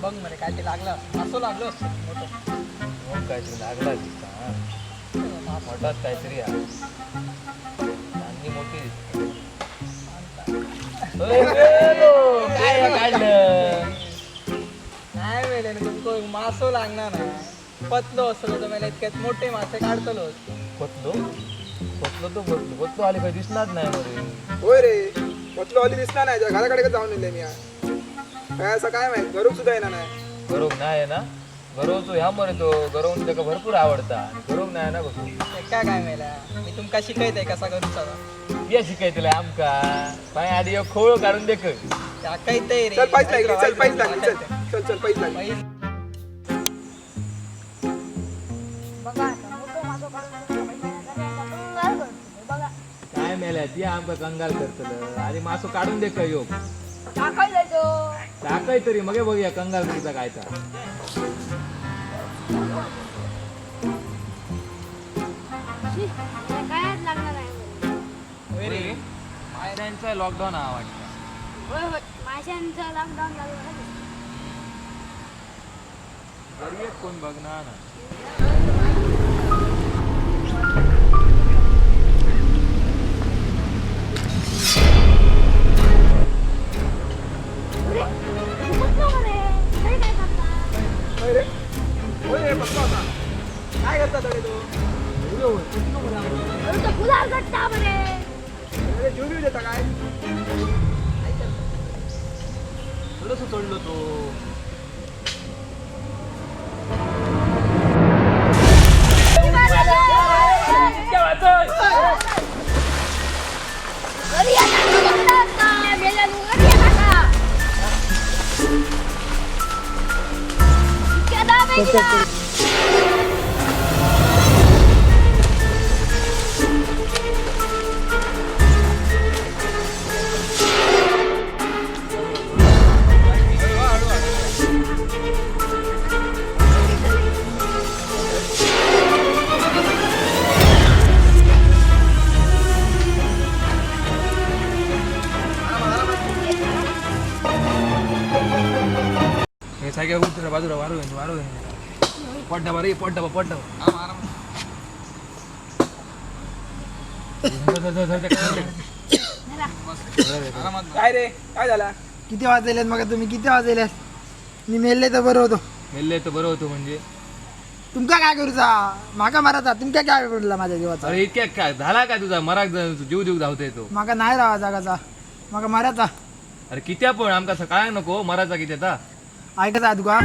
बघ म्हणे काय ते लागलं असं लागलं असतं मोठं. मग काय ते लागला दिसता हा मोठाच काहीतरी आहे चांदी मोठी दिसते. अरे गेलो. काय काढलं नाही मेले तुमको मासो लागणार ना पतलो असलो तर मला इतक्यात मोठे मासे काढतलो. पतलो पतलो आले काही दिसणार नाही मध्ये. होय रे म्हटलं ऑली दिसणार नाही घराकडे जाऊन येले मी काय असं काय माहित घरून सुद्धा येणार नाही. गरोग नाही आहे ना गरोवचो ह्या मरे तो गरोवून त्याका भरपूर आवडता आणि गरोग नाही ना बघू काय मेला मी तुमका शिकयत आहे कसा करूचा या शिकायचं आमका पाय आधी एक खोळ काढून देख त्या काही चल पाहिजे लागली चल पाहिजे लागली चल चल चल पाहिजे लागली. बघा आता मोठं माझं बघा काय मेल्या ती आमका कंगाल करतलं आधी मासो काढून दे काय योग टाकाय जायचो टाकाय तरी मग बघूया कंगाल तुझा काय तर कायच लागणार आहे रे मायऱ्यांचा लॉकडाऊन हा वाटतं. होय होय माशांचं लॉकडाऊन लागलं घरी एक कोण बघणार ना होय रे होय रे बघतो आता काय करता तडे तू फुलार गट्टा बरे अरे जीव बिव देता काय थोडस चढलो तो हे सगळ्या उतर बाजूला वारू पड्डा बरं पड्डा काय रे काय झाला किती वाजलेत मग तुम्ही किती वाजलेत मी मेलले तर बरं होतो. मेल्ले तर बरं होतं म्हणजे तुमका काय करूचा माका माराचा तुमका काय पडला माझ्या जीवाचा अरे इतक्या काय झाला काय तुझा मराक जीव धावतोय तो माका नाही राहा जागाचा माका माराचा अरे कित्या पण आमका सकाळ नको मराचा किती आता ऐकता तुका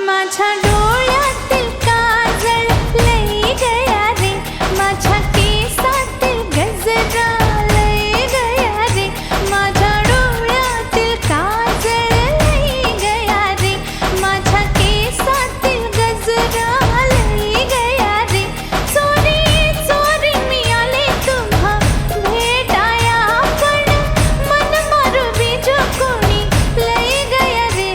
माझ्या डोळ्यातील काजळ लई गया रे माझ्या केसातील गजरा लई गया रे माझ्या डोळ्यातील काजळ लई गया रे माझ्या केसातील गजरा लई गया रे चोरी चोरी मी आले तुम्हा भेटाया पण मन मारू बीजो कोणी लई गया रे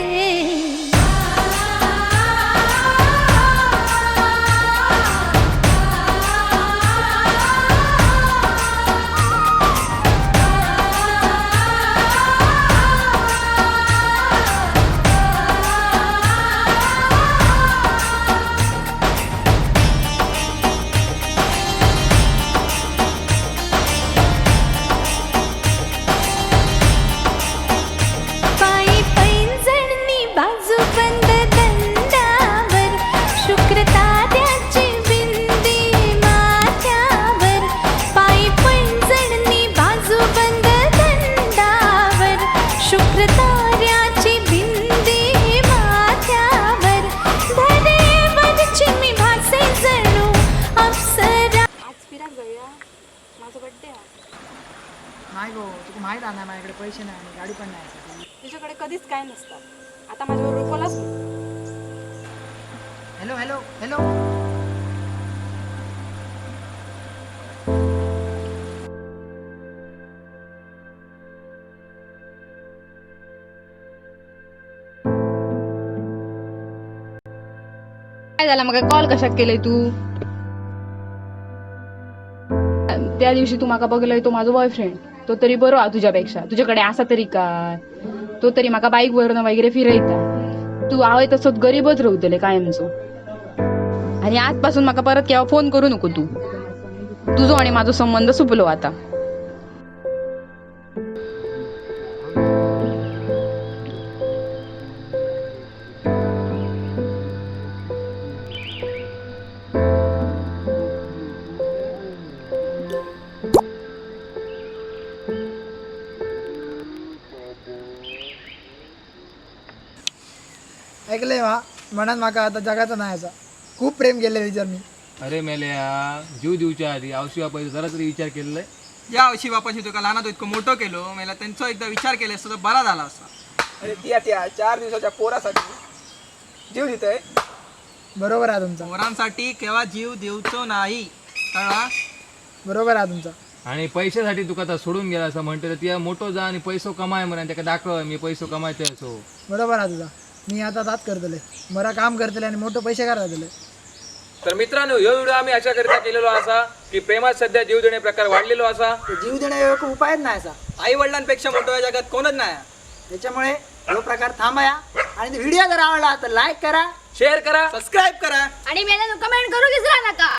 नाही गो तुला माहीत आहे ना माझ्याकडे पैसे नाही आणि गाडी पण नाही. तुझ्याकडे कधीच काय नसतं. आता माझ्याबरोबर कोणाच नाही. Hello hello hello. काय झालं मग कॉल कशात केलंय तू? त्या दिवशी तू माका बघलंय तो माझा बॉयफ्रेंड. तो तरी बरो हा तुझ्यापेक्षा. तुझ्याकडे असा तरी काय? तो तरी माका बाईक वरनं वगैरे फिरयता. तू आवय तसंच गरीबच राहतले कायमचो. आणि आजपासून माका परत केव्हा फोन करू नको तू. तुझो आणि माझा संबंध सुपलो आता. ऐकलंय वा मनात माका आता जगाचा नाही असा खूप प्रेम केलं विचार मी. अरे मेल्या जीव दिवच्या आधी औषधी वापरायचा जरा तरी विचार केलेला आहे. या औशी बापाशी तुका लहानात इतकं मोठं केलो मला त्यांचा एकदा विचार केला असता तर बरा झाला असता. अरे त्या 4 दिवसाच्या पोरासाठी जीव देतोय. बरोबर आहे तुमचा. पोरांसाठी केव्हा जीव देऊचो नाही कळला. बरोबर आहे तुमचा. आणि पैशासाठी तुका आता सोडून गेला असं म्हणते ती मोठं जा आणि पैसो कमाय म्हणा त्याला दाखव मी पैसो कमायचे असो. बरोबर आहे तुझा. मी आता दात करतले बरा काम करतले आणि मोठं पैसे घालतले. तर मित्रांनो ह्यो व्हिडिओ आम्ही अशा करिता केलेलो असा की प्रेमात सध्या जीव देणे प्रकार वाढलेलो असा. जीव देण्या उपायच नाही असा. आई वडिलांपेक्षा मोठं या जगात कोणच नाही. त्याच्यामुळे हा प्रकार थांबाया आणि व्हिडिओ जर आवडला तर लाईक करा, शेअर करा, सबस्क्राईब करा. आणि मला कमेंट करू विसरा नका.